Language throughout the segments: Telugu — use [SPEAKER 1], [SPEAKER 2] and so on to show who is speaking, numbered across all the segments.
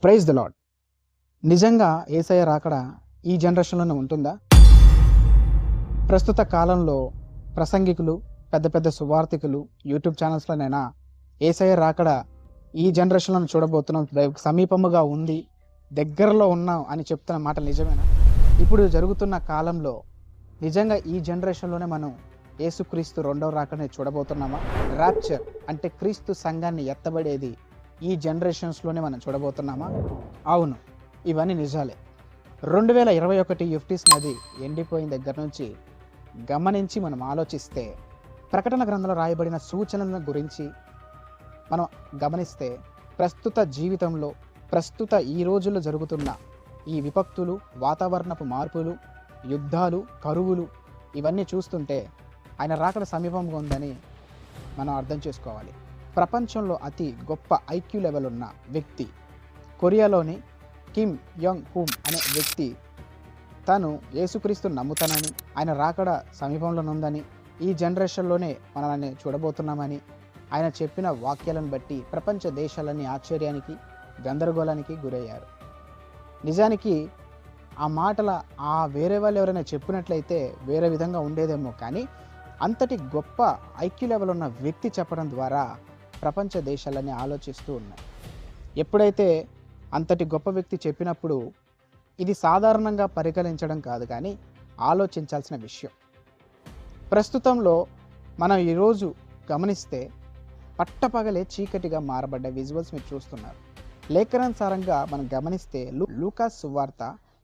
[SPEAKER 1] Praise the lord. నిజంగా యేసయ్య రాకడ ఈ జనరేషన్‌లోనే ఉంటుందా? ప్రస్తుత కాలంలో ప్రసంగికులు, పెద్ద పెద్ద సువార్థికులు, యూట్యూబ్ ఛానల్స్‌లోనైనా యేసయ్య రాకడ ఈ జనరేషన్‌లోనే చూడబోతున్నాం. సమీపముగా ఉంది, దగ్గరలో ఉన్నాం అని చెప్తున్న మాట నిజమేనా? ఇప్పుడు జరుగుతున్న కాలంలో నిజంగా ఈ జనరేషన్‌లోనే మనం యేసుక్రీస్తు రెండవ రాకడని చూడబోతున్నామా? రాప్చర్ అంటే క్రీస్తు సంఘాన్ని ఎత్తబడేది ఈ జనరేషన్స్‌లోనే మనం చూడబోతున్నామా? అవును, ఇవన్నీ నిజాలే. 2021 యూఫ్రటీస్ నది ఎండిపోయిన దగ్గర నుంచి గమనించి మనం ఆలోచిస్తే, ప్రకటన గ్రంథంలో రాయబడిన సూచనల గురించి మనం గమనిస్తే, ప్రస్తుత జీవితంలో, ప్రస్తుత ఈ రోజుల్లో జరుగుతున్న ఈ విపత్తులు, వాతావరణపు మార్పులు, యుద్ధాలు, కరువులు ఇవన్నీ చూస్తుంటే ఆయన రాకడ సమీపంగా ఉందని మనం అర్థం చేసుకోవాలి. ప్రపంచంలో అతి గొప్ప ఐక్యూ లెవెల్ ఉన్న వ్యక్తి, కొరియాలోని కిమ్ యోంగ్ హుమ్ అనే వ్యక్తి, తను యేసుక్రీస్తుని నమ్ముతానని, ఆయన రాకడ సమీపంలో ఉందని, ఈ జనరేషన్లోనే మనల్ని చూడబోతున్నామని ఆయన చెప్పిన వాక్యాలను బట్టి ప్రపంచ దేశాలన్నీ ఆశ్చర్యానికి, గందరగోళానికి గురయ్యారు. నిజానికి ఆ మాటల వేరే వాళ్ళు ఎవరైనా చెప్పినట్లయితే వేరే విధంగా ఉండేదేమో, కానీ అంతటి గొప్ప ఐక్యూ లెవెల్ ఉన్న వ్యక్తి చెప్పడం ద్వారా ప్రపంచ దేశాలన్నీ ఆలోచిస్తూ ఉన్నాయి. ఎప్పుడైతే అంతటి గొప్ప వ్యక్తి చెప్పినప్పుడు ఇది సాధారణంగా పరిగణించడం కాదు, కానీ ఆలోచించాల్సిన విషయం. ప్రస్తుతంలో మనం ఈరోజు గమనిస్తే పట్టపగలే చీకటిగా మారబడ్డ విజువల్స్ మీరు చూస్తున్నారు. లేఖనానుసారంగా మనం గమనిస్తే లూకాసు సువార్త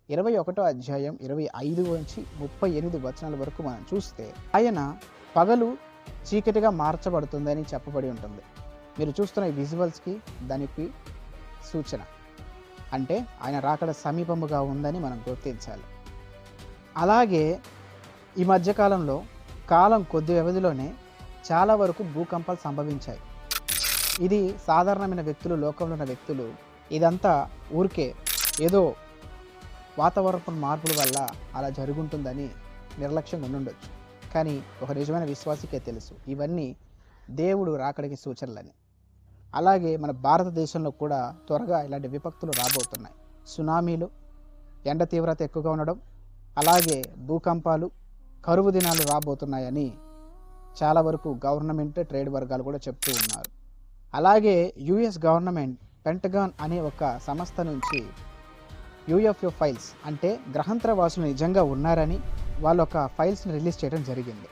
[SPEAKER 1] 21వ అధ్యాయం 25 నుంచి 38 వచనాల వరకు మనం చూస్తే, ఆయన పగలు చీకటిగా మార్చబడుతుందని చెప్పబడి ఉంటుంది. మీరు చూస్తున్న ఈ విజువల్స్కి దానికి సూచన. అంటే ఆయన రాకడ సమీపముగా ఉందని మనం గుర్తించాలి. అలాగే ఈ మధ్యకాలంలో కొద్ది వ్యవధిలోనే చాలా వరకు భూకంపాలు సంభవించాయి. ఇది సాధారణమైన వ్యక్తులు, లోకంలో ఉన్న వ్యక్తులు ఇదంతా ఊరికే ఏదో వాతావరణ మార్పుల వల్ల అలా జరుగుంటుందని నిర్లక్ష్యంగా ఉండుండొచ్చు. కానీ ఒక నిజమైన విశ్వాసికే తెలుసు ఇవన్నీ దేవుడు రాకడికి సూచనలని. అలాగే మన భారతదేశంలో కూడా త్వరగా ఇలాంటి విపత్తులు రాబోతున్నాయి. సునామీలు, ఎండ తీవ్రత ఎక్కువగా ఉండడం, అలాగే భూకంపాలు, కరువు దినాలు రాబోతున్నాయని చాలా వరకు గవర్నమెంట్, ట్రేడ్ వర్గాలు కూడా చెప్తూ ఉన్నారు. అలాగే యుఎస్ గవర్నమెంట్ పెంటగాన్ అనే ఒక సంస్థ నుంచి యూఎఫ్ఓ ఫైల్స్ అంటే గ్రహాంతర వాసులు నిజంగా ఉన్నారని వాళ్ళు ఒక ఫైల్స్ని రిలీజ్ చేయడం జరిగింది.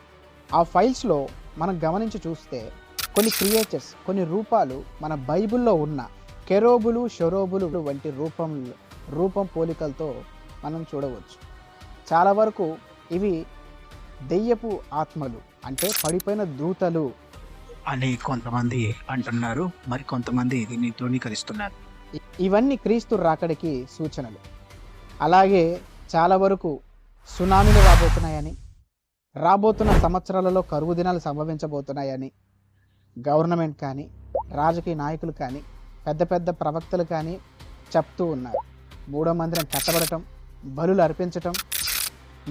[SPEAKER 1] ఆ ఫైల్స్లో మనం గమనించి చూస్తే కొన్ని క్రియేచర్స్, కొన్ని రూపాలు మన బైబిల్లో ఉన్న కెరోబులు, షొరోబులు వంటి రూపం పోలికలతో మనం చూడవచ్చు. చాలా వరకు ఇవి దెయ్యపు ఆత్మలు, అంటే పడిపోయిన దూతలు
[SPEAKER 2] అని కొంతమంది అంటున్నారు, మరి కొంతమంది దీన్ని ధృవీకరిస్తున్నారు.
[SPEAKER 1] ఇవన్నీ క్రీస్తు రాకడికి సూచనలు. అలాగే చాలా వరకు సునామీలు రాబోతున్నాయని, రాబోతున్న సంవత్సరాలలో కరువు దినాలు సంభవించబోతున్నాయని గవర్నమెంట్ కానీ, రాజకీయ నాయకులు కానీ, పెద్ద పెద్ద ప్రవక్తలు కానీ చెప్తూ ఉన్నారు. మూడో మందిరం కట్టబడటం, బలులు అర్పించటం,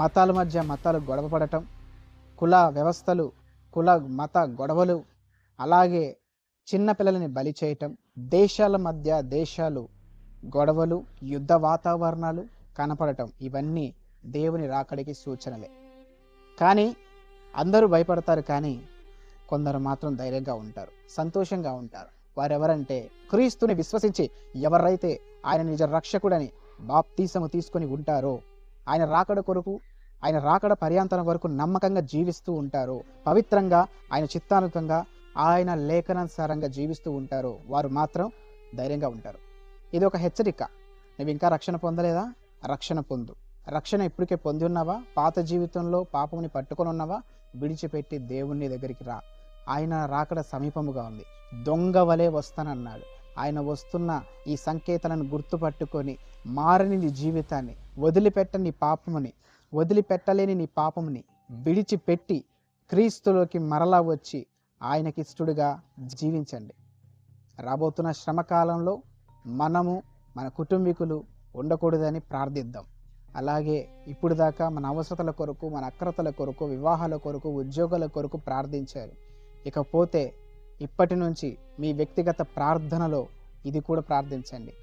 [SPEAKER 1] మతాల మధ్య మతాలు గొడవపడటం, కుల వ్యవస్థలు, కుల మత గొడవలు, అలాగే చిన్నపిల్లలని బలి చేయటం, దేశాల మధ్య దేశాలు గొడవలు, యుద్ధ వాతావరణాలు కనపడటం, ఇవన్నీ దేవుని రాకడికి సూచనలే. కానీ అందరూ భయపడతారు, కానీ కొందరు మాత్రం ధైర్యంగా ఉంటారు, సంతోషంగా ఉంటారు. వారెవరంటే క్రీస్తుని విశ్వసించి ఎవరైతే ఆయన నిజ రక్షకుడని బాప్తీసము తీసుకొని ఉంటారో, ఆయన రాకడ కొరకు, ఆయన రాకడ పర్యాంతరం వరకు నమ్మకంగా జీవిస్తూ ఉంటారో, పవిత్రంగా ఆయన చిత్తానుకంగా ఆయన లేఖనానుసారంగా జీవిస్తూ ఉంటారో, వారు మాత్రం ధైర్యంగా ఉంటారు. ఇది ఒక హెచ్చరిక. నువ్వు ఇంకా రక్షణ పొందలేదా? రక్షణ పొందు. రక్షణ ఇప్పటికే పొంది ఉన్నావా? పాత జీవితంలో పాపముని పట్టుకొని ఉన్నావా? విడిచిపెట్టి దేవుని దగ్గరికి రా. ఆయన రాకడ సమీపముగా ఉంది. దొంగ వలె వస్తానన్నాడు. ఆయన వస్తున్న ఈ సంకేతాలను గుర్తుపట్టుకొని మారని నీ జీవితాన్ని, వదిలిపెట్టలేని నీ పాపముని విడిచిపెట్టి క్రీస్తులోకి మరలా వచ్చి ఆయనకి ఇష్టడుగా జీవించండి. రాబోతున్న శ్రమకాలంలో మనము, మన కుటుంబీకులు ఉండకూడదని ప్రార్థిద్దాం. అలాగే ఇప్పుడు దాకా మన అవసరతల కొరకు, మన అక్రతల కొరకు, వివాహాల కొరకు, ఉద్యోగాల కొరకు ప్రార్థించారు. ఇకపోతే ఇప్పటి నుంచి మీ వ్యక్తిగత ప్రార్థనలో ఇది కూడా ప్రార్థించండి.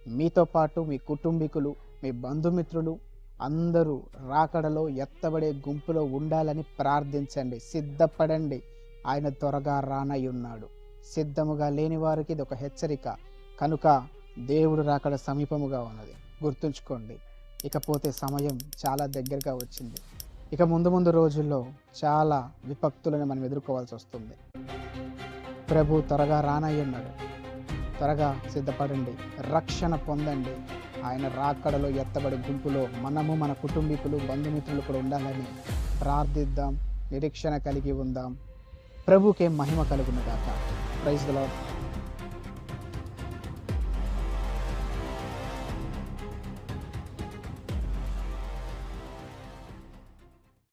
[SPEAKER 1] మీతో పాటు మీ కుటుంబీకులు, మీ బంధుమిత్రులు అందరూ రాకడలో ఎత్తబడే గుంపులో ఉండాలని ప్రార్థించండి. సిద్ధపడండి, ఆయన త్వరగా రానయ్యున్నాడు. సిద్ధముగా లేని వారికి ఇది ఒక హెచ్చరిక. కనుక దేవుడు రాకడ సమీపముగా ఉన్నది, గుర్తుంచుకోండి. ఇకపోతే సమయం చాలా దగ్గరగా వచ్చింది. ఇక ముందు రోజుల్లో చాలా విపత్తులను మనం ఎదుర్కోవాల్సి వస్తుంది. ప్రభు త్వరగా రానయ్యున్నాడు. త్వరగా సిద్ధపడండి, రక్షణ పొందండి. ఆయన రాకడలో ఎత్తబడి గుంపులో మనము, మన కుటుంబీకులు, బంధుమిత్రులు కూడా ఉండాలని ప్రార్థిద్దాం. నిరీక్షణ కలిగి ఉందాం. ప్రభుకే మహిమ కలుగును గాక. Praise the lord.